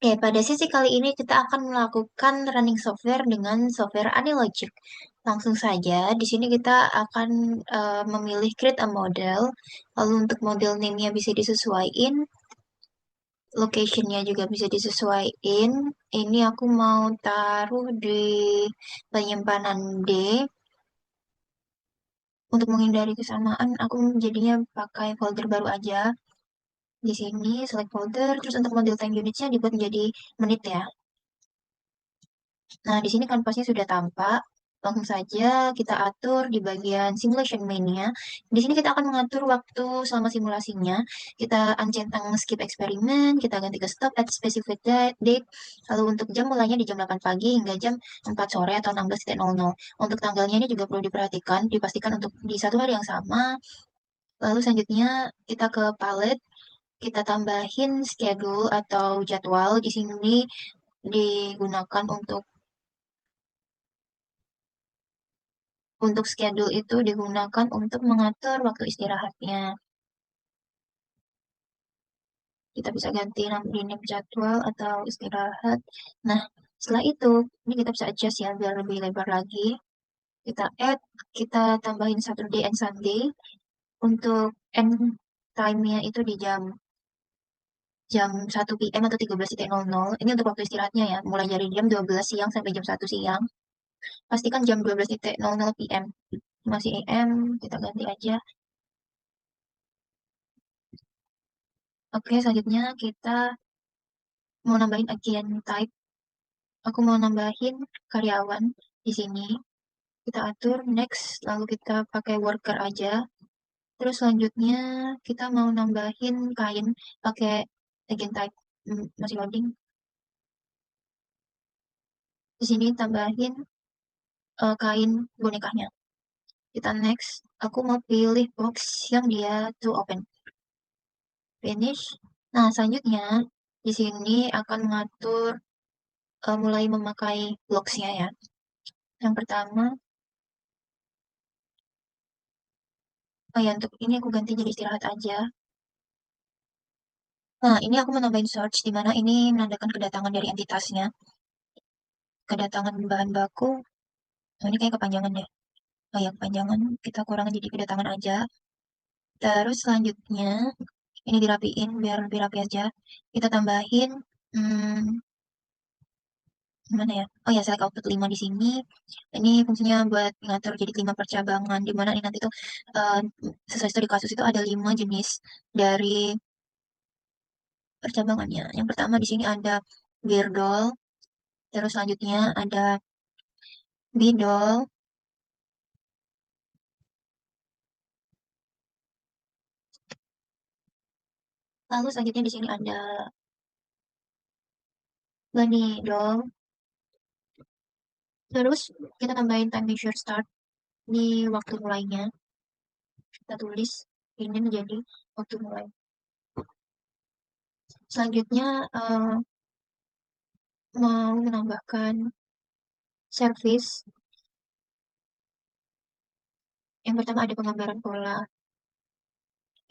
Oke, pada sesi kali ini kita akan melakukan running software dengan software Anylogic. Langsung saja, di sini kita akan memilih create a model, lalu untuk model name-nya bisa disesuaikan, location-nya juga bisa disesuaikan. Ini aku mau taruh di penyimpanan D. Untuk menghindari kesamaan, aku jadinya pakai folder baru aja. Di sini select folder, terus untuk model time units-nya dibuat menjadi menit ya. Nah, di sini kanvasnya sudah tampak. Langsung saja kita atur di bagian simulation main-nya. Di sini kita akan mengatur waktu selama simulasinya. Kita uncentang skip eksperimen, kita ganti ke stop at specific date. Lalu untuk jam mulainya di jam 8 pagi hingga jam 4 sore atau 16.00. Untuk tanggalnya ini juga perlu diperhatikan, dipastikan untuk di satu hari yang sama. Lalu selanjutnya kita ke palette, kita tambahin schedule atau jadwal. Di sini digunakan untuk schedule itu digunakan untuk mengatur waktu istirahatnya. Kita bisa ganti rename jadwal atau istirahat. Nah, setelah itu, ini kita bisa adjust ya biar lebih lebar lagi. Kita add, kita tambahin Saturday and Sunday. Untuk end time-nya itu di jam 1 PM atau 13.00. Ini untuk waktu istirahatnya ya, mulai dari jam 12 siang sampai jam 1 siang. Pastikan jam 12.00 PM. Masih AM, kita ganti aja. Oke, selanjutnya kita mau nambahin agen type. Aku mau nambahin karyawan di sini. Kita atur next, lalu kita pakai worker aja. Terus selanjutnya kita mau nambahin kain pakai agen type. Masih loading. Di sini tambahin kain bonekanya. Kita next. Aku mau pilih box yang dia to open. Finish. Nah, selanjutnya di sini akan mengatur mulai memakai blocks-nya ya. Yang pertama, oh ya, untuk ini aku ganti jadi istirahat aja. Nah, ini aku menambahin search, di mana ini menandakan kedatangan dari entitasnya. Kedatangan bahan baku, oh, ini kayak kepanjangan ya. Oh ya, kepanjangan, kita kurangin jadi kedatangan aja. Terus selanjutnya, ini dirapiin biar lebih rapi aja. Kita tambahin, hmm, gimana ya? Oh ya, select output 5 di sini. Ini fungsinya buat ngatur jadi 5 percabangan, di mana ini nanti tuh eh, sesuai studi kasus itu ada 5 jenis dari percabangannya. Yang pertama di sini ada Birdol, terus selanjutnya ada Bidol, lalu selanjutnya di sini ada Bunny Doll, terus kita tambahin time measure start di waktu mulainya. Kita tulis ini menjadi waktu mulai. Selanjutnya mau menambahkan service. Yang pertama ada penggambaran pola.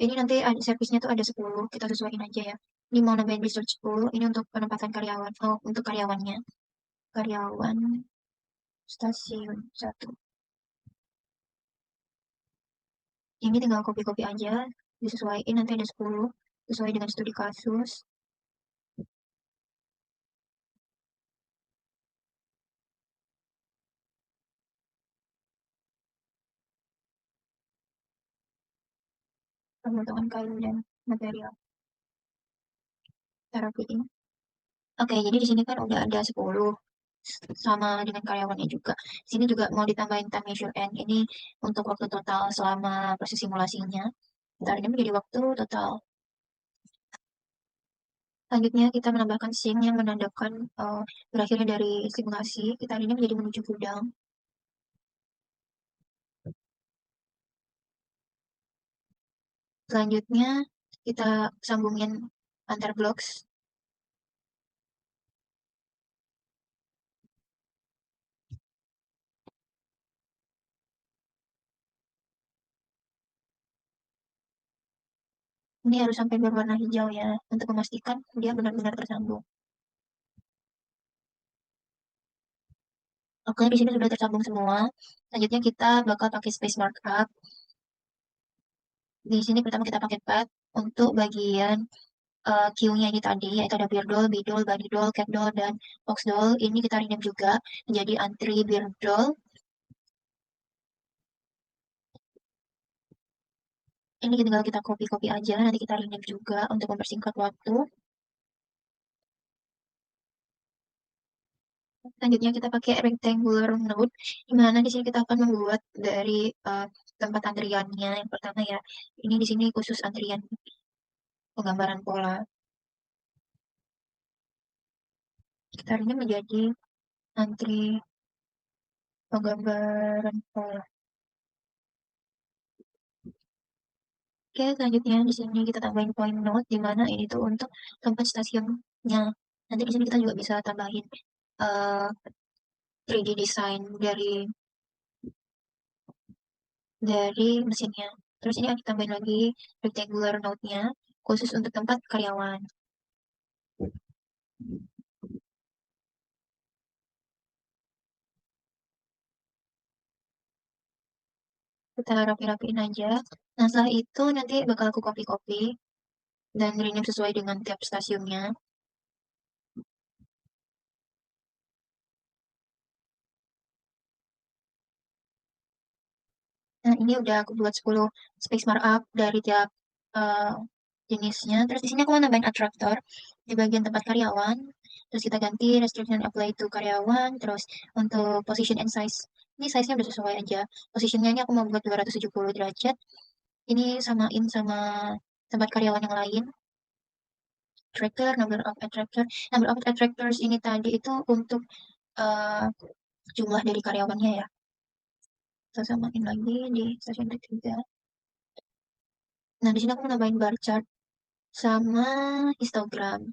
Ini nanti ada servisnya tuh ada 10, kita sesuaiin aja ya. Ini mau nambahin research 10, ini untuk penempatan karyawan. Oh, untuk karyawannya. Karyawan stasiun 1. Ini tinggal copy-copy aja, disesuaikan nanti ada 10, sesuai dengan studi kasus. Pemotongan kayu dan material. Kita rapiin. Oke, jadi di sini kan udah ada 10 sama dengan karyawannya juga. Di sini juga mau ditambahin time measure N. Ini untuk waktu total selama proses simulasinya. Ntar ini menjadi waktu total. Selanjutnya kita menambahkan sing yang menandakan berakhirnya dari simulasi. Kita ini menjadi menuju gudang. Selanjutnya kita sambungin antar blocks. Ini harus sampai berwarna hijau ya, untuk memastikan dia benar-benar tersambung. Oke, di sini sudah tersambung semua. Selanjutnya kita bakal pakai space markup. Di sini pertama kita pakai pad untuk bagian Q-nya ini tadi, yaitu ada beer doll, bee doll, bunny doll, cat doll, dan fox doll. Ini kita rename juga menjadi antri beer doll. Ini tinggal kita copy-copy aja, nanti kita rename juga untuk mempersingkat waktu. Selanjutnya kita pakai rectangular node, di mana di sini kita akan membuat dari tempat antriannya. Yang pertama ya, ini di sini khusus antrian penggambaran pola. Kita rename menjadi antri penggambaran pola. Oke, selanjutnya di sini kita tambahin point note, di mana ini tuh untuk tempat stasiunnya. Nanti di sini kita juga bisa tambahin 3D design dari mesinnya. Terus ini kita tambahin lagi rectangular note-nya khusus untuk tempat karyawan. Kita rapi-rapiin aja. Nah, setelah itu nanti bakal aku copy-copy dan rename sesuai dengan tiap stasiunnya. Nah, ini udah aku buat 10 space markup dari tiap uh, jenisnya. Terus di sini aku mau nambahin attractor di bagian tempat karyawan. Terus kita ganti restriction apply to karyawan. Terus untuk position and size. Ini size-nya udah sesuai aja. Positionnya ini aku mau buat 270 derajat. Ini samain sama tempat karyawan yang lain. Tracker, number of attractor. Number of attractors ini tadi itu untuk uh, jumlah dari karyawannya ya. Kita samain lagi di stasiun ketiga. Nah, di sini aku mau nambahin bar chart sama histogram.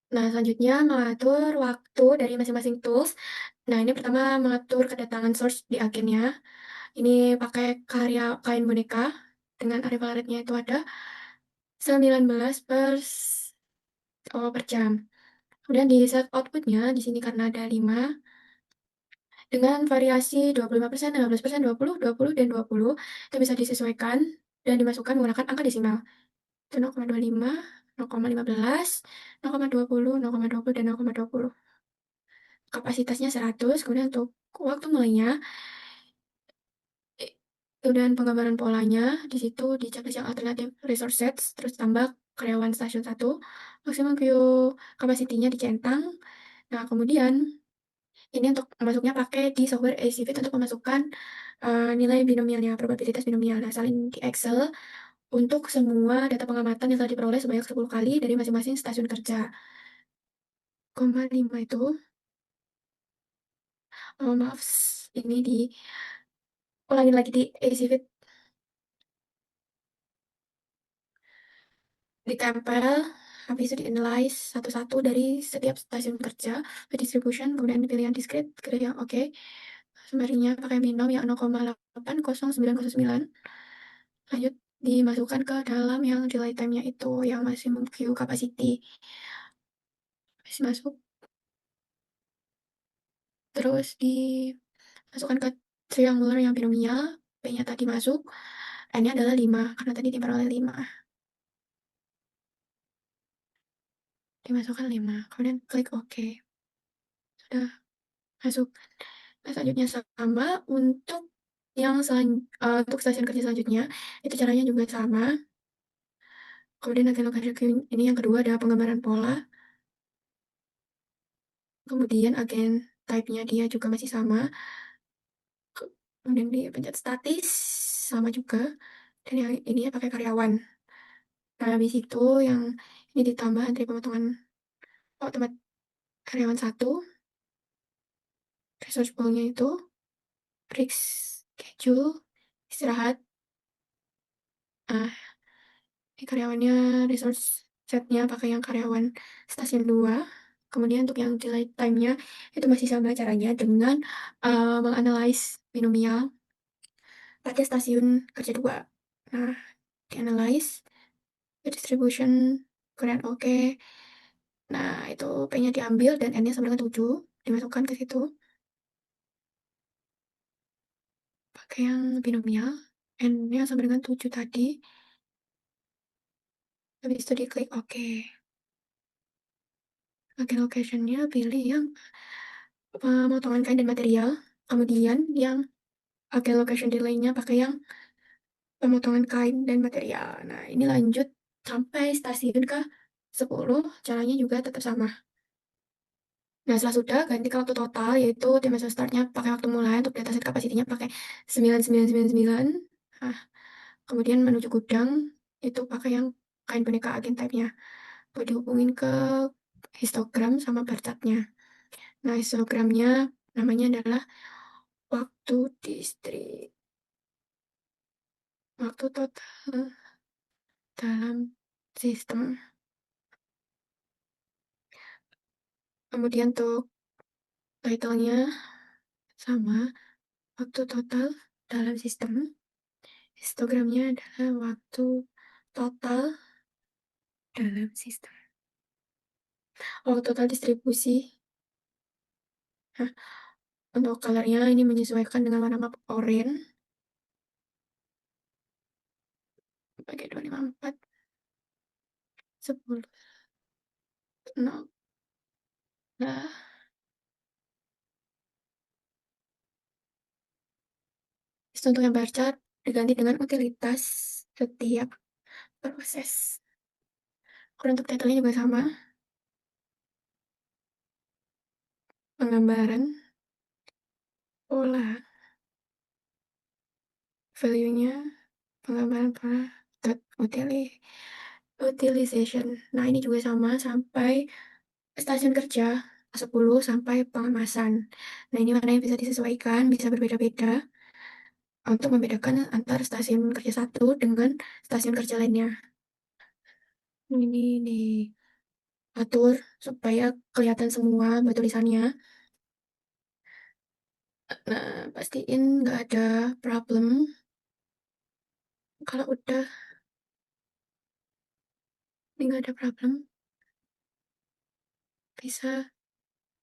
Nah, selanjutnya mengatur waktu dari masing-masing tools. Nah, ini pertama mengatur kedatangan source di agennya. Ini pakai karya kain boneka dengan arrival rate-nya itu ada 19 per jam. Kemudian di set output-nya, di sini karena ada 5, dengan variasi 25%, 15%, 20, 20, dan 20, itu bisa disesuaikan dan dimasukkan menggunakan angka desimal. Itu 0,25, 0,15, 0,20, 0,20, dan 0,20. Kapasitasnya 100, kemudian untuk waktu mulainya, kemudian penggambaran polanya, di situ di checklist yang alternatif resource sets, terus tambah karyawan stasiun 1, maksimum queue capacity-nya dicentang. Nah, kemudian ini untuk masuknya pakai di software ACVIT untuk memasukkan nilai binomialnya, probabilitas binomial. Nah, salin di Excel untuk semua data pengamatan yang telah diperoleh sebanyak 10 kali dari masing-masing stasiun kerja. 0,5 itu, maaf, ini ulangin lagi di ACVIT, ditempel, habis itu di-analyze satu-satu dari setiap stasiun kerja, distribution, kemudian pilihan discrete, kira yang oke. Summary-nya pakai binom yang 0,80909. Lanjut dimasukkan ke dalam yang delay time-nya itu, yang masih queue capacity. Masih masuk. Terus dimasukkan ke triangular yang binomial, P-nya tadi masuk, N-nya adalah 5, karena tadi diperoleh 5. Dimasukkan 5, kemudian klik OK. Sudah masuk. Nah, selanjutnya sama untuk untuk stasiun kerja selanjutnya, itu caranya juga sama. Kemudian agen lokasi ini yang kedua ada penggambaran pola. Kemudian agen type-nya dia juga masih sama. Kemudian dipencet statis, sama juga. Dan yang ini ya pakai karyawan. Nah, habis itu yang ini ditambah antri pemotongan tempat karyawan 1, resource pool-nya itu, break schedule, istirahat. Nah, ini karyawannya resource set-nya pakai yang karyawan stasiun 2. Kemudian untuk yang delay time-nya itu masih sama caranya dengan menganalisis binomial pada stasiun kerja 2. Nah, dianalyze, distribution, kemudian oke. Nah, itu P-nya diambil dan N-nya sama dengan 7, dimasukkan ke situ. Pakai yang binomial, N-nya sama dengan 7 tadi. Habis itu diklik OK. Oke, location-nya pilih yang pemotongan kain dan material. Kemudian yang oke, location delay-nya pakai yang pemotongan kain dan material. Nah, ini lanjut sampai stasiun ke 10, caranya juga tetap sama. Nah, setelah sudah ganti ke waktu total, yaitu time start-nya pakai waktu mulai, untuk data set kapasitinya pakai 9999. Nah, kemudian menuju gudang, itu pakai yang kain boneka agen type-nya. Buat dihubungin ke histogram sama bar chart-nya. Nah, histogramnya namanya adalah waktu distrik, waktu total dalam sistem. Kemudian untuk title-nya sama, waktu total dalam sistem. Histogramnya adalah waktu total dalam sistem. Waktu total distribusi. Nah, untuk color-nya ini menyesuaikan dengan warna map oranye. Pakai 254, 10, 0. Nah, untuk yang bar chart diganti dengan utilitas setiap proses. Untuk title-nya juga sama. Penggambaran pola, value-nya penggambaran pola dot utilization. Nah, ini juga sama sampai stasiun kerja 10 sampai pengemasan. Nah, ini mana yang bisa disesuaikan, bisa berbeda-beda untuk membedakan antar stasiun kerja satu dengan stasiun kerja lainnya. Ini diatur supaya kelihatan semua buat tulisannya. Nah, pastiin nggak ada problem. Kalau udah ini nggak ada problem, bisa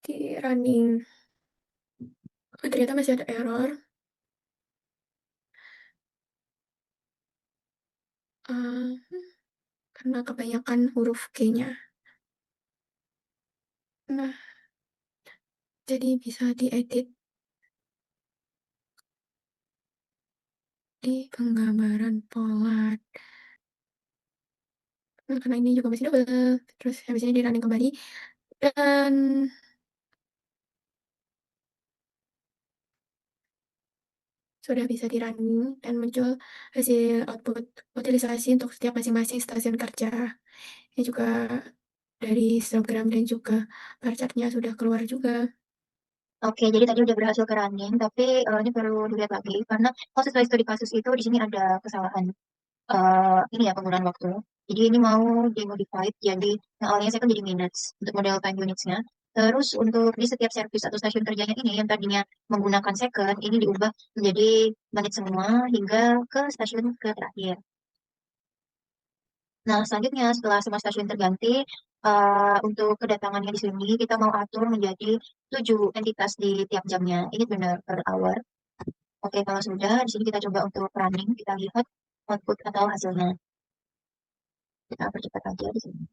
di running. Ternyata masih ada error. eh, karena kebanyakan huruf G-nya. Nah, jadi bisa diedit di penggambaran pola. Nah, karena ini juga masih double, terus habis ini di running kembali, dan sudah bisa di running dan muncul hasil output utilisasi untuk setiap masing-masing stasiun kerja. Ini juga dari Instagram dan juga bar chart-nya sudah keluar juga. Oke, jadi tadi udah berhasil ke running, tapi ini perlu dilihat lagi karena kalau sesuai studi kasus itu di sini ada kesalahan ini ya penggunaan waktu. Jadi ini mau dimodified jadi yang awalnya second jadi minutes untuk model time units-nya. Terus untuk di setiap servis atau stasiun kerjanya ini yang tadinya menggunakan second ini diubah menjadi menit semua hingga ke stasiun ke terakhir. Nah, selanjutnya setelah semua stasiun terganti, untuk kedatangannya di sini kita mau atur menjadi 7 entitas di tiap jamnya. Ini benar per hour. Oke, kalau sudah, di sini kita coba untuk running, kita lihat output atau hasilnya. Kita percepat aja di sini.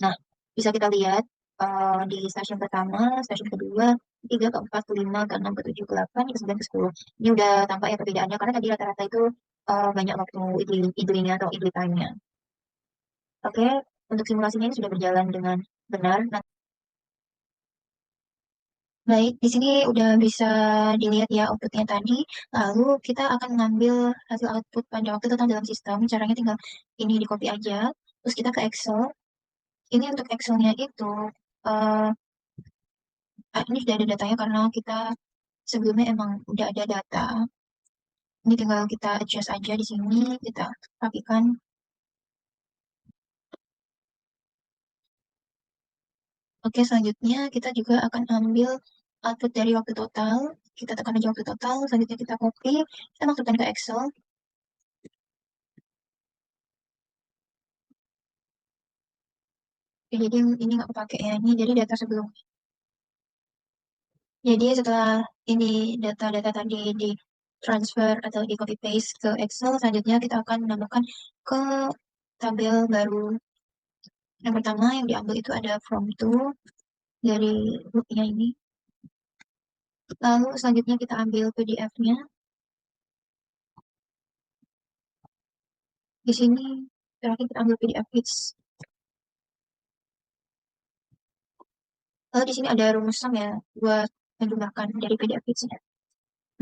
Nah, bisa kita lihat di stasiun pertama, stasiun kedua, ketiga, keempat, kelima, keenam, ketujuh, ke-8, ke-9, ke-10. Ini udah tampak ya perbedaannya, karena tadi rata-rata itu banyak waktu idling-nya atau idle time-nya. Oke, untuk simulasinya ini sudah berjalan dengan benar. Nah, baik, di sini udah bisa dilihat ya outputnya tadi. Lalu kita akan mengambil hasil output pada waktu total dalam sistem. Caranya tinggal ini di copy aja. Terus kita ke Excel. Ini untuk Excelnya itu, eh ini sudah ada datanya karena kita sebelumnya emang udah ada data. Ini tinggal kita adjust aja di sini. Kita rapikan. Oke, selanjutnya kita juga akan ambil output dari waktu total. Kita tekan aja waktu total. Selanjutnya kita copy. Kita masukkan ke Excel. Jadi ini nggak pakai ya, ini jadi data sebelum. Jadi setelah ini data-data tadi di transfer atau di copy paste ke Excel, selanjutnya kita akan menambahkan ke tabel baru. Yang pertama yang diambil itu ada from to dari booknya ini. Lalu selanjutnya kita ambil PDF-nya. Di sini terakhir kita ambil PDF hits. Lalu di sini ada rumus sum ya buat menjumlahkan dari PDF hits-nya.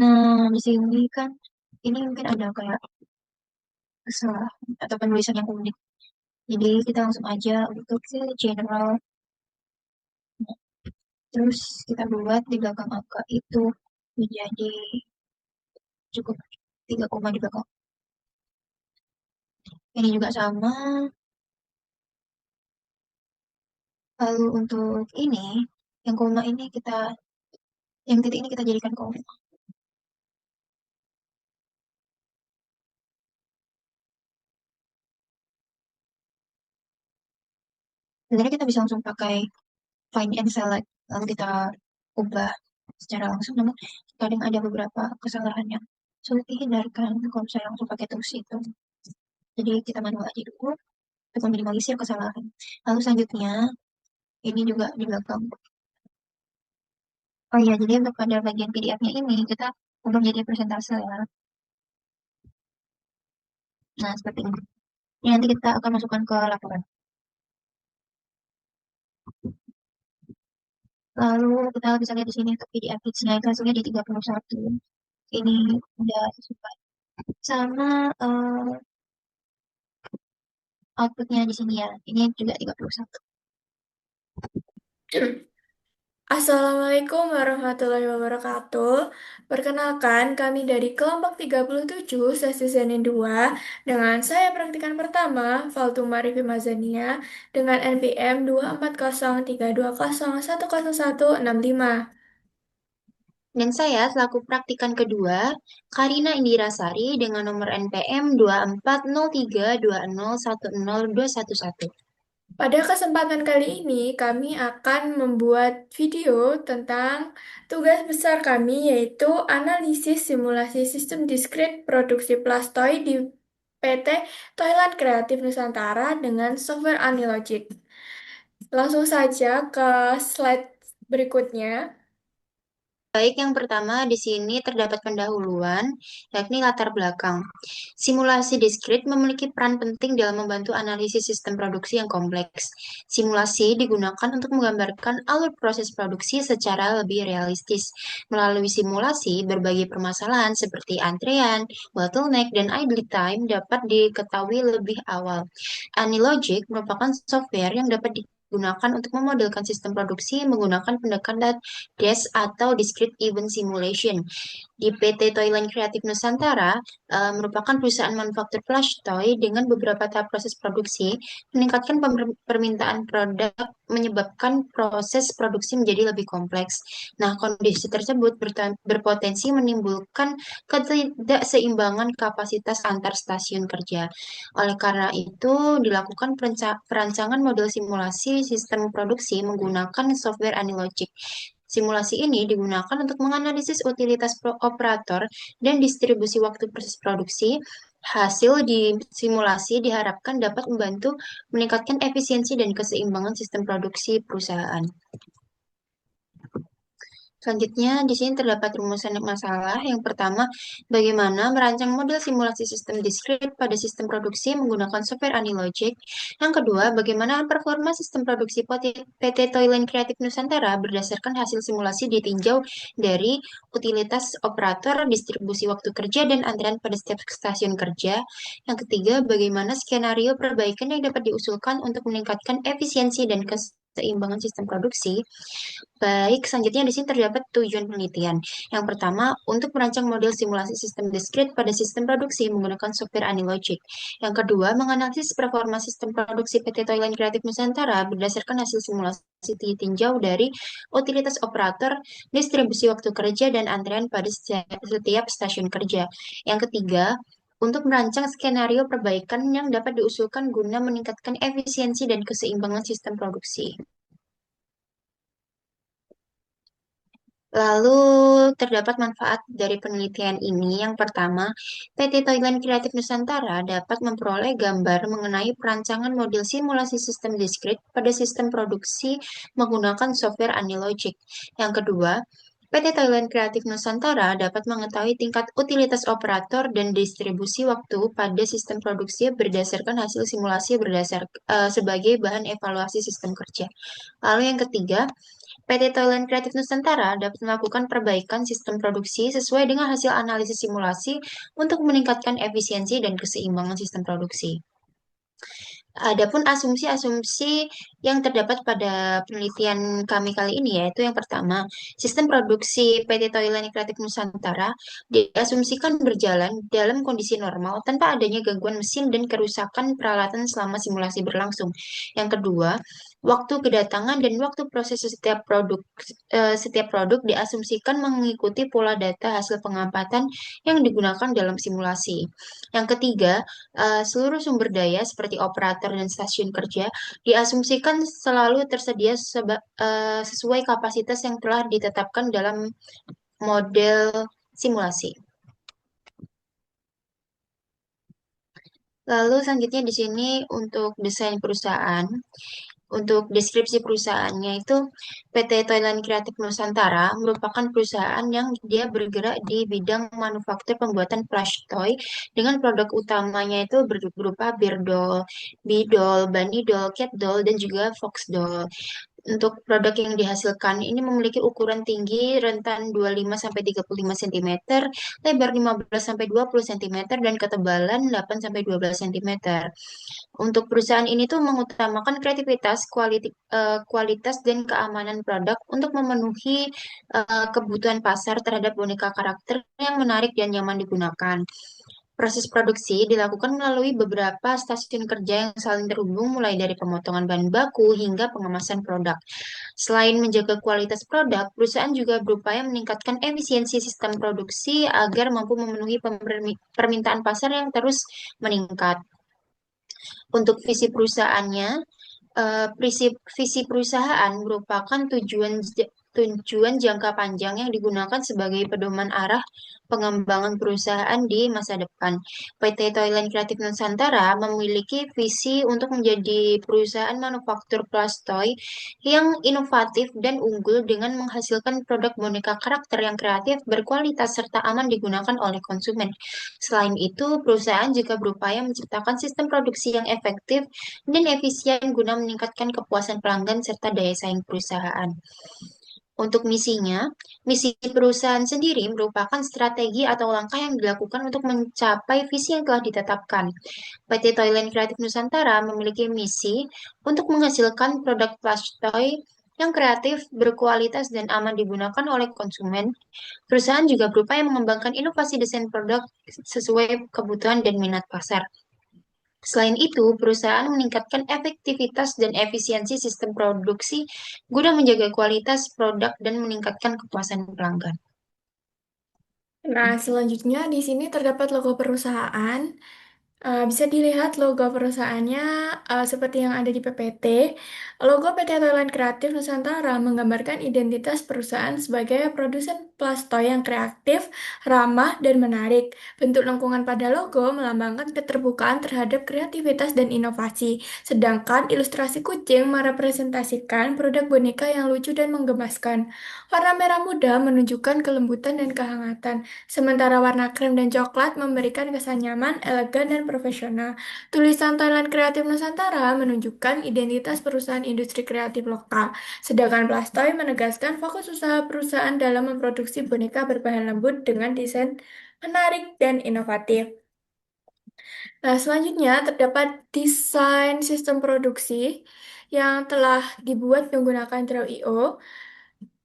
Nah, di sini kan ini mungkin ada kayak kesalahan atau penulisan yang unik. Jadi kita langsung aja untuk ke general. Terus kita buat di belakang angka itu menjadi cukup 3 koma di belakang. Ini juga sama. Lalu untuk ini, yang koma ini kita, yang titik ini kita jadikan koma. Sebenarnya kita bisa langsung pakai find and select. Lalu kita ubah secara langsung. Namun kadang ada beberapa kesalahan yang sulit dihindarkan kalau saya langsung pakai tools itu. Jadi kita manual aja dulu untuk meminimalisir kesalahan. Lalu selanjutnya, ini juga di belakang. Oh iya, jadi untuk pada bagian PDF-nya ini kita ubah menjadi persentase ya. Nah, seperti ini. Ini nanti kita akan masukkan ke laporan. Lalu kita bisa lihat di sini untuk PDF hits-nya itu hasilnya di 31. Ini udah sesuai. Sama outputnya di sini ya. Ini juga 31. Assalamualaikum warahmatullahi wabarakatuh. Perkenalkan, kami dari kelompok 37 sesi Senin 2 dengan saya praktikan pertama, Faltuma Rifi Mazania dengan NPM 24032010165. Dan saya selaku praktikan kedua, Karina Indirasari dengan nomor NPM 240320102111. Pada kesempatan kali ini, kami akan membuat video tentang tugas besar kami, yaitu analisis simulasi sistem diskrit produksi plastoid di PT Toilet Kreatif Nusantara dengan software Anilogic. Langsung saja ke slide berikutnya. Baik, yang pertama di sini terdapat pendahuluan, yakni latar belakang. Simulasi diskrit memiliki peran penting dalam membantu analisis sistem produksi yang kompleks. Simulasi digunakan untuk menggambarkan alur proses produksi secara lebih realistis. Melalui simulasi, berbagai permasalahan seperti antrean, bottleneck, dan idle time dapat diketahui lebih awal. Anilogic merupakan software yang dapat digunakan untuk memodelkan sistem produksi menggunakan pendekatan DES atau Discrete Event Simulation. Di PT Toyland Kreatif Nusantara merupakan perusahaan manufaktur plush toy dengan beberapa tahap proses produksi, meningkatkan permintaan produk, menyebabkan proses produksi menjadi lebih kompleks. Nah, kondisi tersebut berpotensi menimbulkan ketidakseimbangan kapasitas antar stasiun kerja. Oleh karena itu, dilakukan perancangan model simulasi sistem produksi menggunakan software Anilogic. Simulasi ini digunakan untuk menganalisis utilitas operator dan distribusi waktu proses produksi. Hasil di simulasi diharapkan dapat membantu meningkatkan efisiensi dan keseimbangan sistem produksi perusahaan. Selanjutnya, di sini terdapat rumusan masalah. Yang pertama, bagaimana merancang model simulasi sistem diskrit pada sistem produksi menggunakan software Anilogic. Yang kedua, bagaimana performa sistem produksi PT Toyland Kreatif Nusantara berdasarkan hasil simulasi ditinjau dari utilitas operator, distribusi waktu kerja, dan antrean pada setiap stasiun kerja. Yang ketiga, bagaimana skenario perbaikan yang dapat diusulkan untuk meningkatkan efisiensi dan keseimbangan sistem produksi. Baik, selanjutnya di sini terdapat tujuan penelitian. Yang pertama, untuk merancang model simulasi sistem diskrit pada sistem produksi menggunakan software Anilogic. Yang kedua, menganalisis performa sistem produksi PT Toyland Kreatif Nusantara berdasarkan hasil simulasi ditinjau dari utilitas operator, distribusi waktu kerja, dan antrean pada setiap stasiun kerja. Yang ketiga, untuk merancang skenario perbaikan yang dapat diusulkan guna meningkatkan efisiensi dan keseimbangan sistem produksi. Lalu terdapat manfaat dari penelitian ini. Yang pertama, PT Thailand Kreatif Nusantara dapat memperoleh gambar mengenai perancangan model simulasi sistem diskrit pada sistem produksi menggunakan software Anilogic. Yang kedua, PT Thailand Kreatif Nusantara dapat mengetahui tingkat utilitas operator dan distribusi waktu pada sistem produksi berdasarkan hasil simulasi sebagai bahan evaluasi sistem kerja. Lalu yang ketiga, PT Thailand Kreatif Nusantara dapat melakukan perbaikan sistem produksi sesuai dengan hasil analisis simulasi untuk meningkatkan efisiensi dan keseimbangan sistem produksi. Adapun asumsi-asumsi yang terdapat pada penelitian kami kali ini yaitu yang pertama, sistem produksi PT Thailand Kreatif Nusantara diasumsikan berjalan dalam kondisi normal tanpa adanya gangguan mesin dan kerusakan peralatan selama simulasi berlangsung. Yang kedua, waktu kedatangan dan waktu proses setiap produk diasumsikan mengikuti pola data hasil pengamatan yang digunakan dalam simulasi. Yang ketiga, seluruh sumber daya seperti operator dan stasiun kerja diasumsikan selalu tersedia sesuai kapasitas yang telah ditetapkan dalam model simulasi. Lalu selanjutnya di sini untuk desain perusahaan. Untuk deskripsi perusahaannya itu PT Thailand Kreatif Nusantara merupakan perusahaan yang dia bergerak di bidang manufaktur pembuatan plush toy dengan produk utamanya itu berupa bear doll, bee doll, bunny doll, cat doll, dan juga fox doll. Untuk produk yang dihasilkan ini memiliki ukuran tinggi rentan 25 sampai 35 cm, lebar 15 sampai 20 cm dan ketebalan 8 sampai 12 cm. Untuk perusahaan ini tuh mengutamakan kreativitas, kualitas dan keamanan produk untuk memenuhi kebutuhan pasar terhadap boneka karakter yang menarik dan nyaman digunakan. Proses produksi dilakukan melalui beberapa stasiun kerja yang saling terhubung mulai dari pemotongan bahan baku hingga pengemasan produk. Selain menjaga kualitas produk, perusahaan juga berupaya meningkatkan efisiensi sistem produksi agar mampu memenuhi permintaan pasar yang terus meningkat. Untuk visi perusahaannya, visi perusahaan merupakan tujuan jangka panjang yang digunakan sebagai pedoman arah pengembangan perusahaan di masa depan. PT Thailand Creative Nusantara memiliki visi untuk menjadi perusahaan manufaktur plastoy yang inovatif dan unggul dengan menghasilkan produk boneka karakter yang kreatif, berkualitas, serta aman digunakan oleh konsumen. Selain itu, perusahaan juga berupaya menciptakan sistem produksi yang efektif dan efisien guna meningkatkan kepuasan pelanggan serta daya saing perusahaan. Untuk misinya, misi perusahaan sendiri merupakan strategi atau langkah yang dilakukan untuk mencapai visi yang telah ditetapkan. PT Thailand Creative Nusantara memiliki misi untuk menghasilkan produk plush toy yang kreatif, berkualitas, dan aman digunakan oleh konsumen. Perusahaan juga berupaya mengembangkan inovasi desain produk sesuai kebutuhan dan minat pasar. Selain itu, perusahaan meningkatkan efektivitas dan efisiensi sistem produksi guna menjaga kualitas produk dan meningkatkan kepuasan pelanggan. Nah, selanjutnya di sini terdapat logo perusahaan. Bisa dilihat logo perusahaannya seperti yang ada di PPT. Logo PT Thailand Kreatif Nusantara menggambarkan identitas perusahaan sebagai produsen plastoy yang kreatif, ramah, dan menarik. Bentuk lengkungan pada logo melambangkan keterbukaan terhadap kreativitas dan inovasi, sedangkan ilustrasi kucing merepresentasikan produk boneka yang lucu dan menggemaskan. Warna merah muda menunjukkan kelembutan dan kehangatan. Sementara warna krem dan coklat memberikan kesan nyaman, elegan, dan profesional. Tulisan Thailand Kreatif Nusantara menunjukkan identitas perusahaan industri kreatif lokal. Sedangkan Blastoy menegaskan fokus usaha perusahaan dalam memproduksi boneka berbahan lembut dengan desain menarik dan inovatif. Nah, selanjutnya terdapat desain sistem produksi yang telah dibuat menggunakan Draw.io.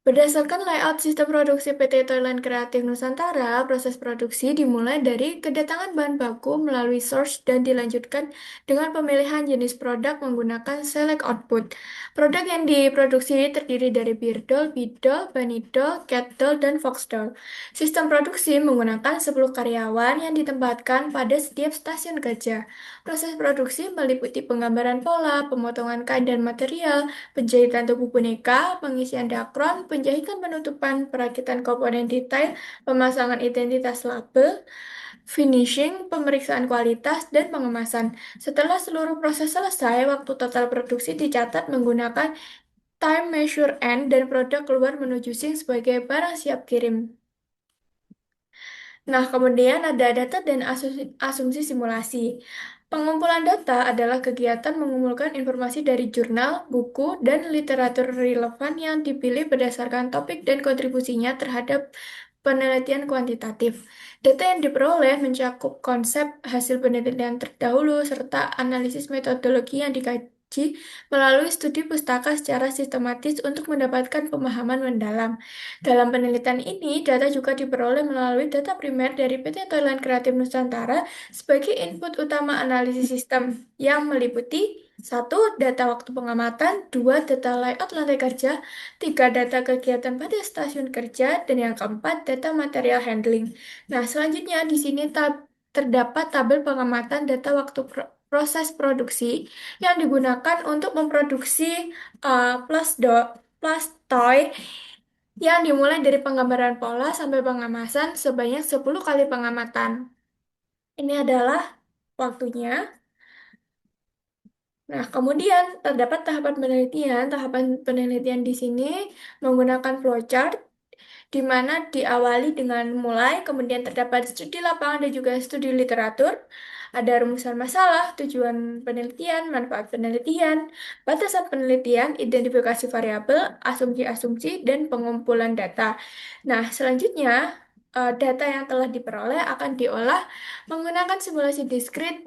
Berdasarkan layout sistem produksi PT Thailand Kreatif Nusantara, proses produksi dimulai dari kedatangan bahan baku melalui source dan dilanjutkan dengan pemilihan jenis produk menggunakan select output. Produk yang diproduksi terdiri dari birdol, bidol, banidol, catdol, dan foxdol. Sistem produksi menggunakan 10 karyawan yang ditempatkan pada setiap stasiun kerja. Proses produksi meliputi penggambaran pola, pemotongan kain dan material, penjahitan tubuh boneka, pengisian dakron, penjahitan penutupan, perakitan komponen detail, pemasangan identitas label, finishing, pemeriksaan kualitas, dan pengemasan. Setelah seluruh proses selesai, waktu total produksi dicatat menggunakan time measure end dan produk keluar menuju sink sebagai barang siap kirim. Nah, kemudian ada data dan asumsi simulasi. Pengumpulan data adalah kegiatan mengumpulkan informasi dari jurnal, buku, dan literatur relevan yang dipilih berdasarkan topik dan kontribusinya terhadap penelitian kuantitatif. Data yang diperoleh mencakup konsep hasil penelitian terdahulu serta analisis metodologi yang dikaji melalui studi pustaka secara sistematis untuk mendapatkan pemahaman mendalam. Dalam penelitian ini, data juga diperoleh melalui data primer dari PT Thailand Kreatif Nusantara sebagai input utama analisis sistem yang meliputi satu, data waktu pengamatan, dua, data layout lantai kerja, tiga, data kegiatan pada stasiun kerja, dan yang keempat, data material handling. Nah, selanjutnya di sini terdapat tabel pengamatan data waktu proses produksi yang digunakan untuk memproduksi plus toy yang dimulai dari penggambaran pola sampai pengemasan sebanyak 10 kali pengamatan. Ini adalah waktunya. Nah, kemudian terdapat tahapan penelitian. Tahapan penelitian di sini menggunakan flowchart di mana diawali dengan mulai, kemudian terdapat studi lapangan dan juga studi literatur. Ada rumusan masalah, tujuan penelitian, manfaat penelitian, batasan penelitian, identifikasi variabel, asumsi-asumsi, dan pengumpulan data. Nah, selanjutnya, data yang telah diperoleh akan diolah menggunakan simulasi diskrit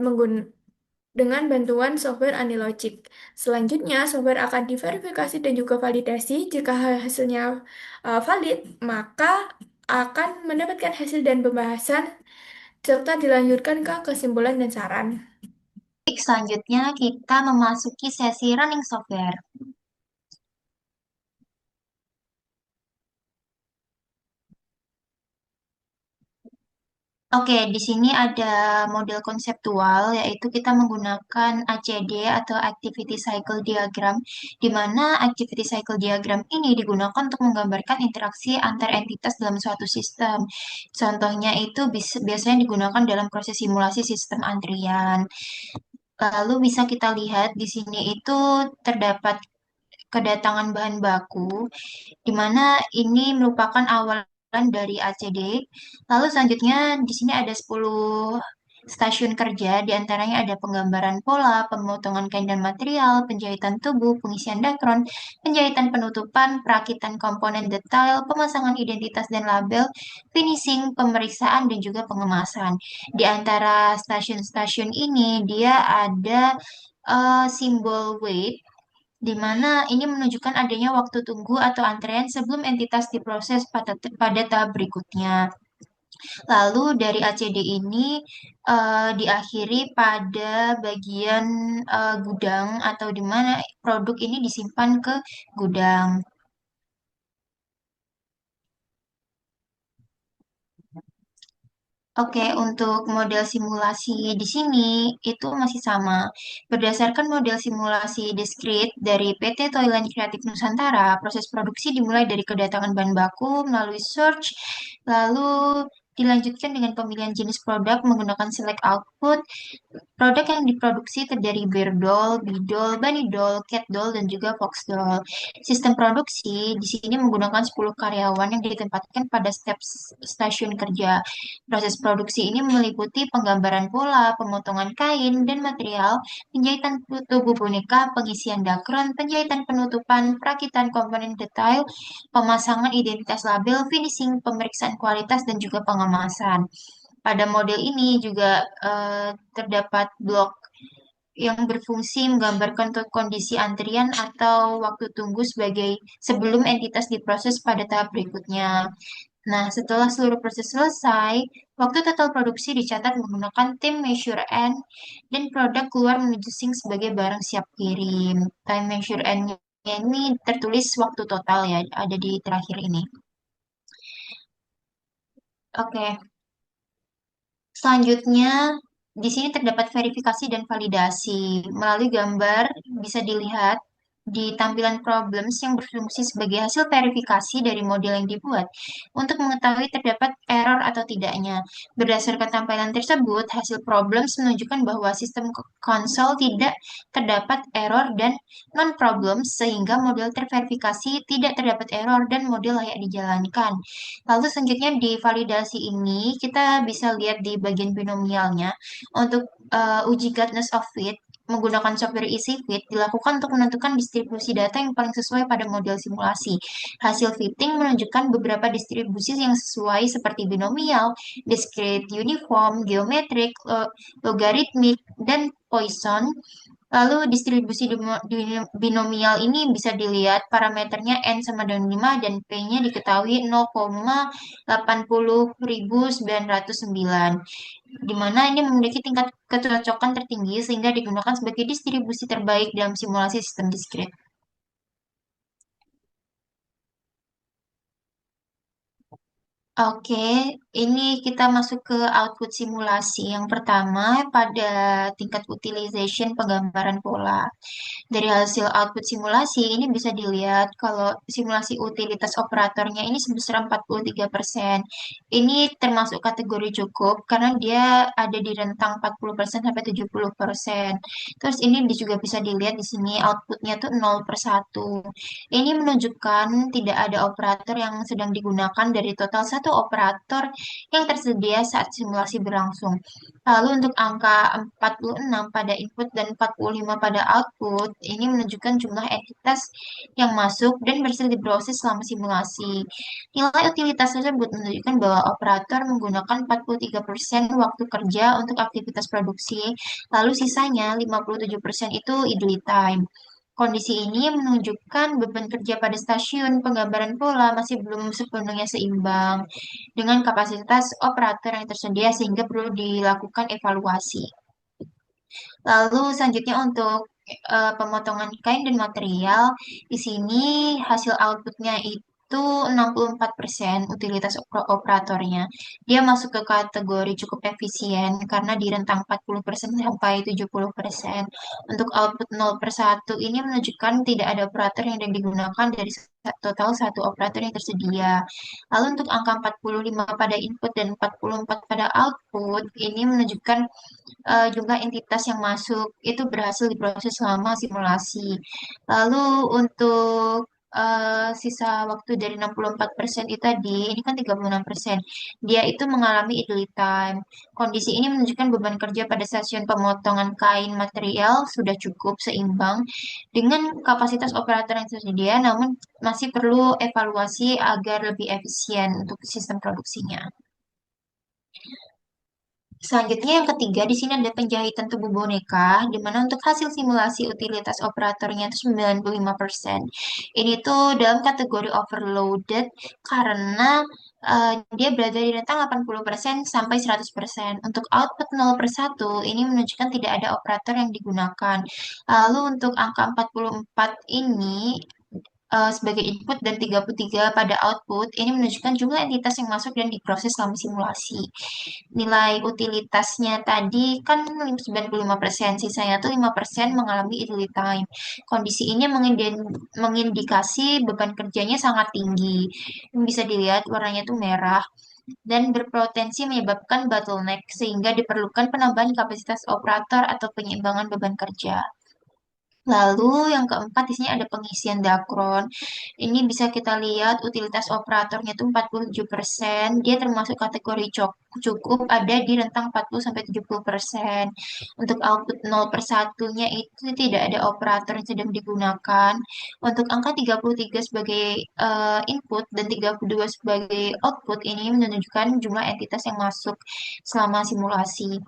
dengan bantuan software Anilogic. Selanjutnya, software akan diverifikasi dan juga validasi. Jika hasilnya valid, maka akan mendapatkan hasil dan pembahasan serta dilanjutkan ke kesimpulan dan saran. Selanjutnya kita memasuki sesi running software. Oke, di sini ada model konseptual, yaitu kita menggunakan ACD atau Activity Cycle Diagram, di mana Activity Cycle Diagram ini digunakan untuk menggambarkan interaksi antar entitas dalam suatu sistem. Contohnya itu biasanya digunakan dalam proses simulasi sistem antrian. Lalu bisa kita lihat di sini itu terdapat kedatangan bahan baku, di mana ini merupakan awalan dari ACD. Lalu selanjutnya di sini ada 10 stasiun kerja, di antaranya ada penggambaran pola, pemotongan kain dan material, penjahitan tubuh, pengisian dakron, penjahitan penutupan, perakitan komponen detail, pemasangan identitas dan label, finishing, pemeriksaan, dan juga pengemasan. Di antara stasiun-stasiun ini, dia ada simbol wait, di mana ini menunjukkan adanya waktu tunggu atau antrean sebelum entitas diproses pada tahap berikutnya. Lalu dari ACD ini diakhiri pada bagian gudang atau di mana produk ini disimpan ke gudang. Oke, untuk model simulasi di sini itu masih sama. Berdasarkan model simulasi diskrit dari PT Thailand Kreatif Nusantara, proses produksi dimulai dari kedatangan bahan baku melalui search, lalu dilanjutkan dengan pemilihan jenis produk menggunakan select output. Produk yang diproduksi terdiri birdol, bidol, banidol, catdol, dan juga foxdol. Sistem produksi di sini menggunakan 10 karyawan yang ditempatkan pada setiap stasiun kerja. Proses produksi ini meliputi penggambaran pola, pemotongan kain dan material, penjahitan tubuh boneka, pengisian dakron, penjahitan penutupan, perakitan komponen detail, pemasangan identitas label, finishing, pemeriksaan kualitas, dan juga pengemasan. Pada model ini juga terdapat blok yang berfungsi menggambarkan kondisi antrian atau waktu tunggu sebagai sebelum entitas diproses pada tahap berikutnya. Nah, setelah seluruh proses selesai, waktu total produksi dicatat menggunakan tim measure end dan produk keluar menuju sink sebagai barang siap kirim. Time measure end ini tertulis waktu total ya, ada di terakhir ini. Oke, selanjutnya di sini terdapat verifikasi dan validasi. Melalui gambar bisa dilihat di tampilan problems yang berfungsi sebagai hasil verifikasi dari model yang dibuat untuk mengetahui terdapat error atau tidaknya. Berdasarkan tampilan tersebut, hasil problems menunjukkan bahwa sistem konsol tidak terdapat error dan non-problems sehingga model terverifikasi tidak terdapat error dan model layak dijalankan. Lalu selanjutnya di validasi ini kita bisa lihat di bagian binomialnya untuk uji godness of fit menggunakan software EasyFit dilakukan untuk menentukan distribusi data yang paling sesuai pada model simulasi. Hasil fitting menunjukkan beberapa distribusi yang sesuai seperti binomial, discrete uniform, geometrik, logarithmic, dan Poisson. Lalu distribusi binomial ini bisa dilihat parameternya n sama dengan 5 dan p-nya diketahui 0,80909, di mana ini memiliki tingkat kecocokan tertinggi sehingga digunakan sebagai distribusi terbaik dalam simulasi sistem diskrit. Oke, ini kita masuk ke output simulasi. Yang pertama, pada tingkat utilization penggambaran pola. Dari hasil output simulasi ini bisa dilihat kalau simulasi utilitas operatornya ini sebesar 43%. Ini termasuk kategori cukup karena dia ada di rentang 40% sampai 70%. Terus ini juga bisa dilihat di sini outputnya tuh 0/1. Ini menunjukkan tidak ada operator yang sedang digunakan dari total satu operator yang tersedia saat simulasi berlangsung. Lalu untuk angka 46 pada input dan 45 pada output, ini menunjukkan jumlah entitas yang masuk dan berhasil diproses selama simulasi. Nilai utilitas tersebut menunjukkan bahwa operator menggunakan 43% waktu kerja untuk aktivitas produksi, lalu sisanya 57% itu idle time. Kondisi ini menunjukkan beban kerja pada stasiun penggambaran pola masih belum sepenuhnya seimbang dengan kapasitas operator yang tersedia sehingga perlu dilakukan evaluasi. Lalu selanjutnya untuk pemotongan kain dan material, di sini hasil outputnya itu 64% utilitas operatornya. Dia masuk ke kategori cukup efisien karena di rentang 40% sampai 70%. Untuk output 0/1 ini menunjukkan tidak ada operator yang digunakan dari total satu operator yang tersedia. Lalu untuk angka 45 pada input dan 44 pada output, ini menunjukkan jumlah entitas yang masuk itu berhasil diproses selama simulasi. Lalu untuk sisa waktu dari 64% itu tadi, ini kan 36%. Dia itu mengalami idle time. Kondisi ini menunjukkan beban kerja pada stasiun pemotongan kain material sudah cukup seimbang dengan kapasitas operator yang tersedia, namun masih perlu evaluasi agar lebih efisien untuk sistem produksinya. Selanjutnya yang ketiga di sini ada penjahitan tubuh boneka, di mana untuk hasil simulasi utilitas operatornya itu 95%. Ini tuh dalam kategori overloaded karena dia berada di rentang 80% sampai 100%. Untuk output 0/1 ini menunjukkan tidak ada operator yang digunakan. Lalu untuk angka 44 ini sebagai input dan 33 pada output, ini menunjukkan jumlah entitas yang masuk dan diproses selama simulasi. Nilai utilitasnya tadi kan 95%, sisanya tuh 5% mengalami idle time. Kondisi ini mengindikasi beban kerjanya sangat tinggi. Bisa dilihat warnanya tuh merah dan berpotensi menyebabkan bottleneck sehingga diperlukan penambahan kapasitas operator atau penyeimbangan beban kerja. Lalu yang keempat di sini ada pengisian dakron. Ini bisa kita lihat utilitas operatornya itu 47%. Dia termasuk kategori cukup ada di rentang 40 sampai 70%. Untuk output 0/1-nya itu tidak ada operator yang sedang digunakan. Untuk angka 33 sebagai input dan 32 sebagai output ini menunjukkan jumlah entitas yang masuk selama simulasi.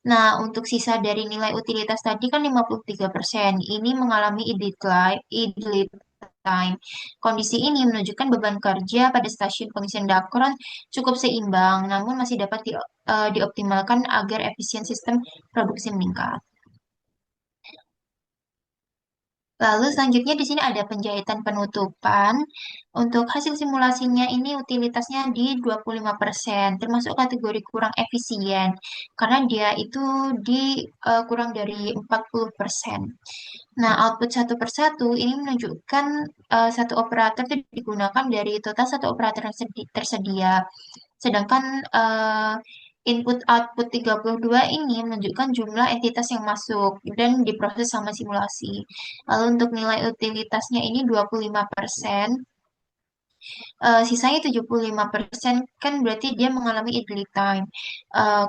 Nah, untuk sisa dari nilai utilitas tadi kan 53%. Ini mengalami idle time. Kondisi ini menunjukkan beban kerja pada stasiun pengisian Dakron cukup seimbang, namun masih dapat dioptimalkan agar efisien sistem produksi meningkat. Lalu selanjutnya di sini ada penjahitan penutupan. Untuk hasil simulasinya ini utilitasnya di 25%, termasuk kategori kurang efisien karena dia itu di kurang dari 40%. Nah, output satu persatu ini menunjukkan satu operator itu digunakan dari total satu operator yang tersedia. Sedangkan input output 32 ini menunjukkan jumlah entitas yang masuk dan diproses sama simulasi. Lalu untuk nilai utilitasnya ini 25%, sisanya 75% kan berarti dia mengalami idle time.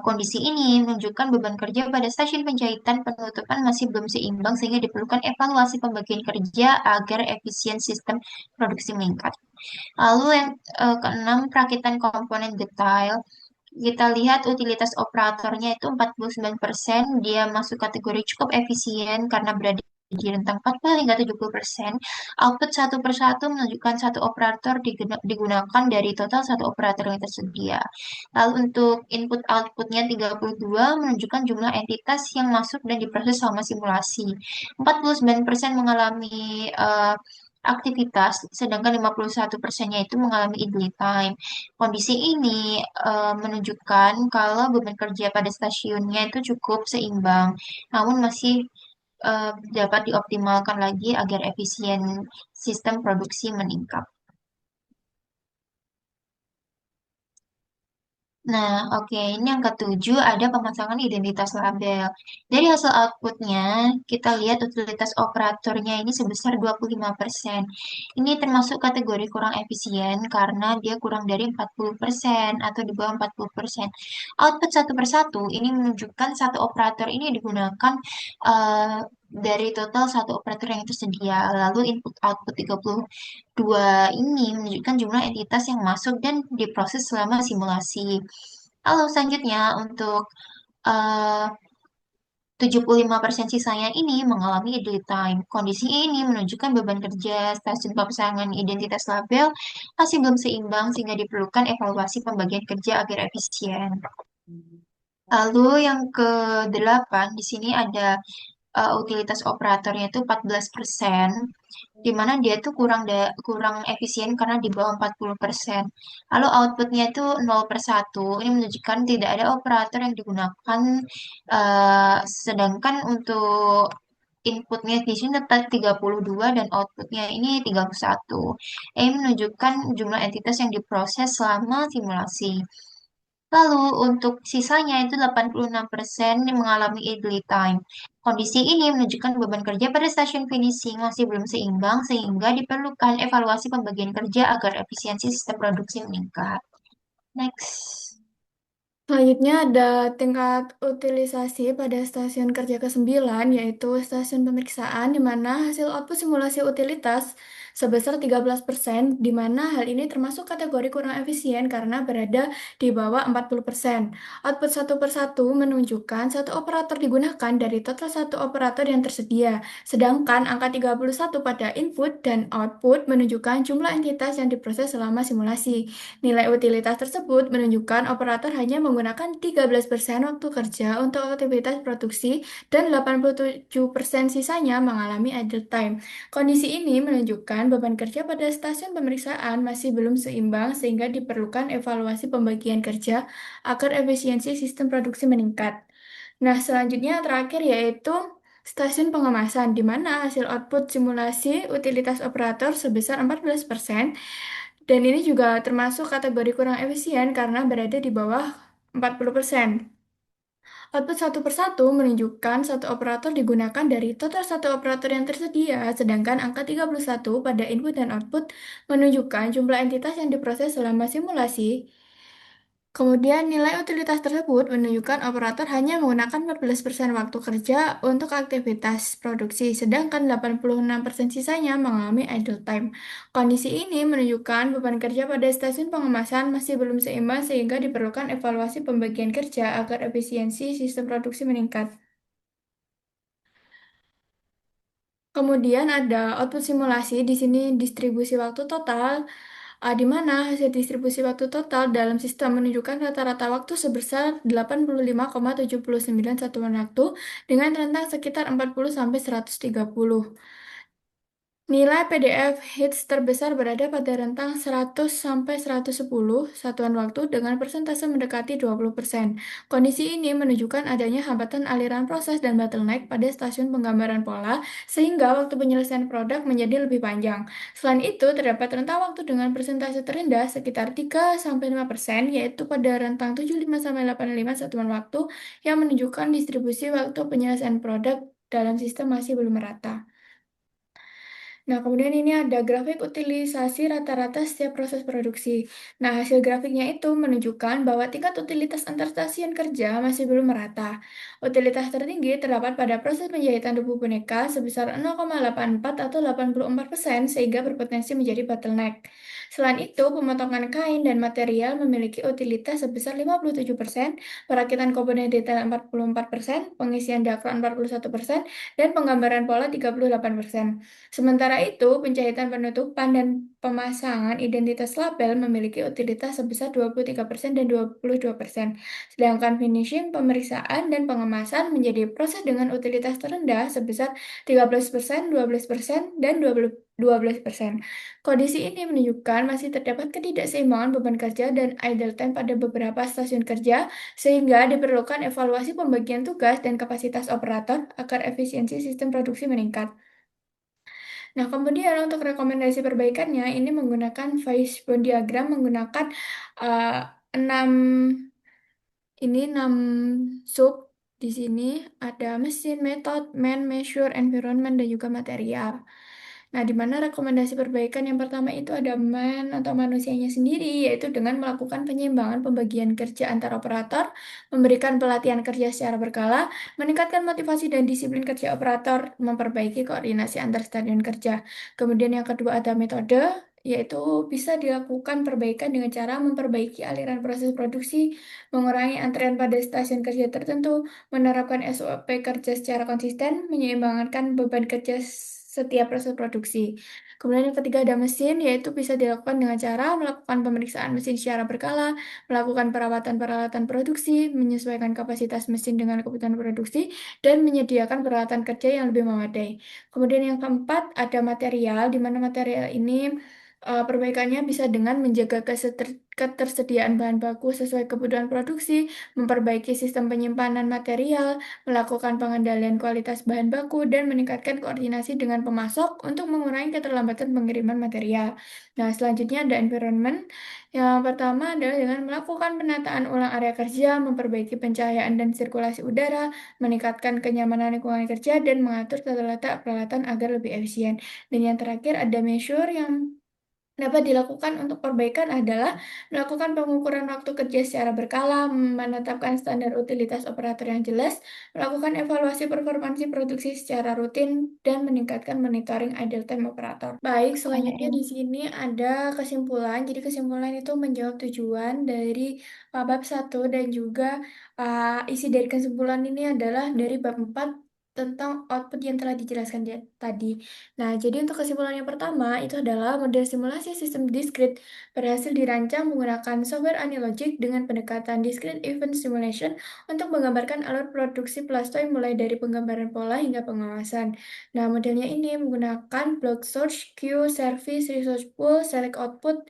Kondisi ini menunjukkan beban kerja pada stasiun penjahitan penutupan masih belum seimbang sehingga diperlukan evaluasi pembagian kerja agar efisien sistem produksi meningkat. Lalu yang keenam, perakitan komponen detail. Kita lihat utilitas operatornya itu 49%, dia masuk kategori cukup efisien karena berada di rentang 40 hingga 70%. Output satu persatu menunjukkan satu operator digunakan dari total satu operator yang tersedia. Lalu untuk input outputnya 32 menunjukkan jumlah entitas yang masuk dan diproses selama simulasi. 49% mengalami aktivitas, sedangkan 51%-nya itu mengalami idle time. Kondisi ini menunjukkan kalau beban kerja pada stasiunnya itu cukup seimbang, namun masih dapat dioptimalkan lagi agar efisien sistem produksi meningkat. Nah, oke, ini yang ketujuh ada pemasangan identitas label. Dari hasil outputnya, kita lihat utilitas operatornya ini sebesar 25%. Ini termasuk kategori kurang efisien karena dia kurang dari 40% atau di bawah 40%. Output satu persatu ini menunjukkan satu operator ini digunakan dari total satu operator yang tersedia. Lalu input output 32 ini menunjukkan jumlah entitas yang masuk dan diproses selama simulasi. Lalu selanjutnya untuk eh, 75% sisanya ini mengalami idle time. Kondisi ini menunjukkan beban kerja stasiun pemasangan identitas label masih belum seimbang sehingga diperlukan evaluasi pembagian kerja agar efisien. Lalu yang ke-8 di sini ada utilitas operatornya itu 14%, di mana dia tuh kurang efisien karena di bawah 40%. Lalu outputnya itu 0 per 1. Ini menunjukkan tidak ada operator yang digunakan, sedangkan untuk inputnya di sini tetap 32 dan outputnya ini 31. Ini menunjukkan jumlah entitas yang diproses selama simulasi. Lalu untuk sisanya itu 86% yang mengalami idle time. Kondisi ini menunjukkan beban kerja pada stasiun finishing masih belum seimbang sehingga diperlukan evaluasi pembagian kerja agar efisiensi sistem produksi meningkat. Next. Selanjutnya ada tingkat utilisasi pada stasiun kerja ke-9, yaitu stasiun pemeriksaan, di mana hasil output simulasi utilitas sebesar 13%, di mana hal ini termasuk kategori kurang efisien karena berada di bawah 40%. Output satu persatu menunjukkan satu operator digunakan dari total satu operator yang tersedia, sedangkan angka 31 pada input dan output menunjukkan jumlah entitas yang diproses selama simulasi. Nilai utilitas tersebut menunjukkan operator hanya menggunakan 13% waktu kerja untuk aktivitas produksi dan 87% sisanya mengalami idle time. Kondisi ini menunjukkan beban kerja pada stasiun pemeriksaan masih belum seimbang sehingga diperlukan evaluasi pembagian kerja agar efisiensi sistem produksi meningkat. Nah, selanjutnya terakhir yaitu stasiun pengemasan, di mana hasil output simulasi utilitas operator sebesar 14%, dan ini juga termasuk kategori kurang efisien karena berada di bawah 40%. Output satu persatu menunjukkan satu operator digunakan dari total satu operator yang tersedia, sedangkan angka 31 pada input dan output menunjukkan jumlah entitas yang diproses selama simulasi. Kemudian nilai utilitas tersebut menunjukkan operator hanya menggunakan 14% waktu kerja untuk aktivitas produksi, sedangkan 86% sisanya mengalami idle time. Kondisi ini menunjukkan beban kerja pada stasiun pengemasan masih belum seimbang sehingga diperlukan evaluasi pembagian kerja agar efisiensi sistem produksi meningkat. Kemudian ada output simulasi, di sini distribusi waktu total, di mana hasil distribusi waktu total dalam sistem menunjukkan rata-rata waktu sebesar 85,79 satuan waktu dengan rentang sekitar 40 sampai 130. Nilai PDF hits terbesar berada pada rentang 100 sampai 110 satuan waktu dengan persentase mendekati 20%. Kondisi ini menunjukkan adanya hambatan aliran proses dan bottleneck pada stasiun penggambaran pola sehingga waktu penyelesaian produk menjadi lebih panjang. Selain itu, terdapat rentang waktu dengan persentase terendah sekitar 3 sampai 5%, yaitu pada rentang 75 sampai 85 satuan waktu yang menunjukkan distribusi waktu penyelesaian produk dalam sistem masih belum merata. Nah, kemudian ini ada grafik utilisasi rata-rata setiap proses produksi. Nah, hasil grafiknya itu menunjukkan bahwa tingkat utilitas antar stasiun kerja masih belum merata. Utilitas tertinggi terdapat pada proses penjahitan tubuh boneka sebesar 0,84 atau 84% sehingga berpotensi menjadi bottleneck. Selain itu, pemotongan kain dan material memiliki utilitas sebesar 57%, perakitan komponen detail 44%, pengisian dakron 41%, dan penggambaran pola 38%. Sementara itu, penjahitan penutupan dan pemasangan identitas label memiliki utilitas sebesar 23% dan 22%. Sedangkan finishing, pemeriksaan, dan pengemasan menjadi proses dengan utilitas terendah sebesar 13%, 12%, dan 12%. Kondisi ini menunjukkan masih terdapat ketidakseimbangan beban kerja dan idle time pada beberapa stasiun kerja, sehingga diperlukan evaluasi pembagian tugas dan kapasitas operator agar efisiensi sistem produksi meningkat. Nah, kemudian untuk rekomendasi perbaikannya, ini menggunakan Fishbone diagram menggunakan eh, 6 6 sub. Di sini ada mesin, metode, man, measure, environment, dan juga material. Nah, di mana rekomendasi perbaikan yang pertama itu ada man atau manusianya sendiri, yaitu dengan melakukan penyeimbangan pembagian kerja antar operator, memberikan pelatihan kerja secara berkala, meningkatkan motivasi dan disiplin kerja operator, memperbaiki koordinasi antar stadion kerja. Kemudian yang kedua ada metode, yaitu bisa dilakukan perbaikan dengan cara memperbaiki aliran proses produksi, mengurangi antrean pada stasiun kerja tertentu, menerapkan SOP kerja secara konsisten, menyeimbangkan beban kerja setiap proses produksi. Kemudian yang ketiga ada mesin, yaitu bisa dilakukan dengan cara melakukan pemeriksaan mesin secara berkala, melakukan perawatan peralatan produksi, menyesuaikan kapasitas mesin dengan kebutuhan produksi, dan menyediakan peralatan kerja yang lebih memadai. Kemudian yang keempat ada material, di mana material ini perbaikannya bisa dengan menjaga ketersediaan bahan baku sesuai kebutuhan produksi, memperbaiki sistem penyimpanan material, melakukan pengendalian kualitas bahan baku, dan meningkatkan koordinasi dengan pemasok untuk mengurangi keterlambatan pengiriman material. Nah, selanjutnya ada environment. Yang pertama adalah dengan melakukan penataan ulang area kerja, memperbaiki pencahayaan dan sirkulasi udara, meningkatkan kenyamanan lingkungan kerja, dan mengatur tata letak peralatan agar lebih efisien. Dan yang terakhir ada measure yang dapat dilakukan untuk perbaikan adalah melakukan pengukuran waktu kerja secara berkala, menetapkan standar utilitas operator yang jelas, melakukan evaluasi performansi produksi secara rutin, dan meningkatkan monitoring idle time operator. Baik, selanjutnya di sini ada kesimpulan. Jadi kesimpulan itu menjawab tujuan dari bab 1 dan juga isi dari kesimpulan ini adalah dari bab 4 tentang output yang telah dijelaskan tadi. Nah, jadi untuk kesimpulan yang pertama itu adalah model simulasi sistem discrete berhasil dirancang menggunakan software analogic dengan pendekatan discrete event simulation untuk menggambarkan alur produksi Plastoid mulai dari penggambaran pola hingga pengawasan. Nah, modelnya ini menggunakan block source, queue, service, resource pool, select output,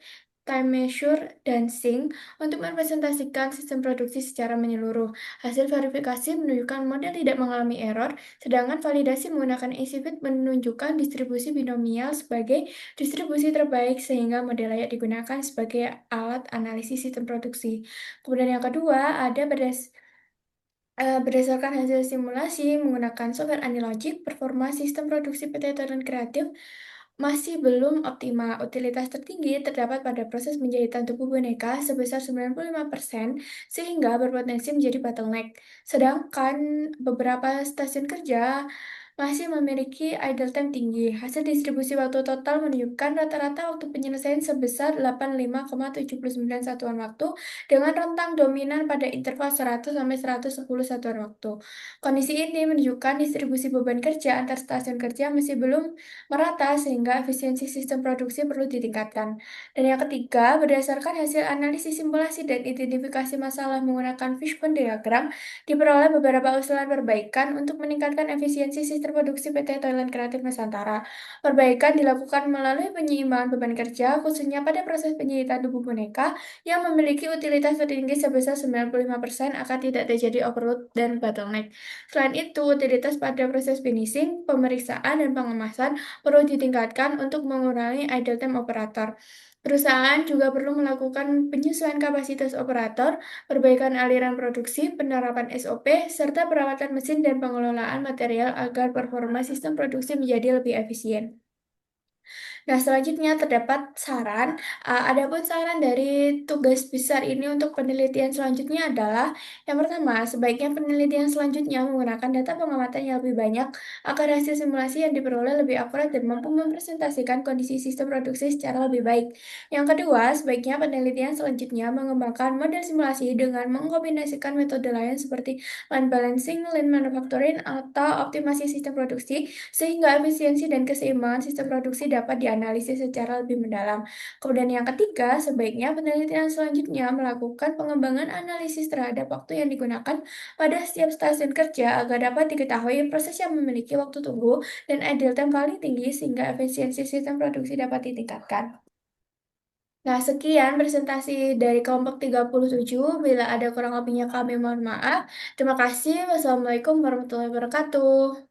time measure, dan sync untuk merepresentasikan sistem produksi secara menyeluruh. Hasil verifikasi menunjukkan model tidak mengalami error, sedangkan validasi menggunakan EasyFit menunjukkan distribusi binomial sebagai distribusi terbaik sehingga model layak digunakan sebagai alat analisis sistem produksi. Kemudian yang kedua ada berdasarkan hasil simulasi menggunakan software Analogic, performa sistem produksi PT Toren Kreatif masih belum optimal. Utilitas tertinggi terdapat pada proses penjahitan tubuh boneka sebesar 95%, sehingga berpotensi menjadi bottleneck. Sedangkan beberapa stasiun kerja masih memiliki idle time tinggi. Hasil distribusi waktu total menunjukkan rata-rata waktu penyelesaian sebesar 85,79 satuan waktu dengan rentang dominan pada interval 100 sampai 110 satuan waktu. Kondisi ini menunjukkan distribusi beban kerja antar stasiun kerja masih belum merata sehingga efisiensi sistem produksi perlu ditingkatkan. Dan yang ketiga, berdasarkan hasil analisis simulasi dan identifikasi masalah menggunakan fishbone diagram, diperoleh beberapa usulan perbaikan untuk meningkatkan efisiensi sistem produksi PT Thailand Kreatif Nusantara. Perbaikan dilakukan melalui penyeimbangan beban kerja, khususnya pada proses penyajian tubuh boneka yang memiliki utilitas tertinggi sebesar 95% agar tidak terjadi overload dan bottleneck. Selain itu, utilitas pada proses finishing, pemeriksaan, dan pengemasan perlu ditingkatkan untuk mengurangi idle time operator. Perusahaan juga perlu melakukan penyesuaian kapasitas operator, perbaikan aliran produksi, penerapan SOP, serta perawatan mesin dan pengelolaan material agar performa sistem produksi menjadi lebih efisien. Nah, selanjutnya terdapat saran. Adapun saran dari tugas besar ini untuk penelitian selanjutnya adalah yang pertama, sebaiknya penelitian selanjutnya menggunakan data pengamatan yang lebih banyak agar hasil simulasi yang diperoleh lebih akurat dan mampu mempresentasikan kondisi sistem produksi secara lebih baik. Yang kedua, sebaiknya penelitian selanjutnya mengembangkan model simulasi dengan mengkombinasikan metode lain seperti line balancing, lean manufacturing, atau optimasi sistem produksi sehingga efisiensi dan keseimbangan sistem produksi dapat dianalisis secara lebih mendalam. Kemudian yang ketiga, sebaiknya penelitian selanjutnya melakukan pengembangan analisis terhadap waktu yang digunakan pada setiap stasiun kerja agar dapat diketahui proses yang memiliki waktu tunggu dan idle time paling tinggi sehingga efisiensi sistem produksi dapat ditingkatkan. Nah, sekian presentasi dari kelompok 37. Bila ada kurang lebihnya kami mohon maaf. Terima kasih. Wassalamualaikum warahmatullahi wabarakatuh.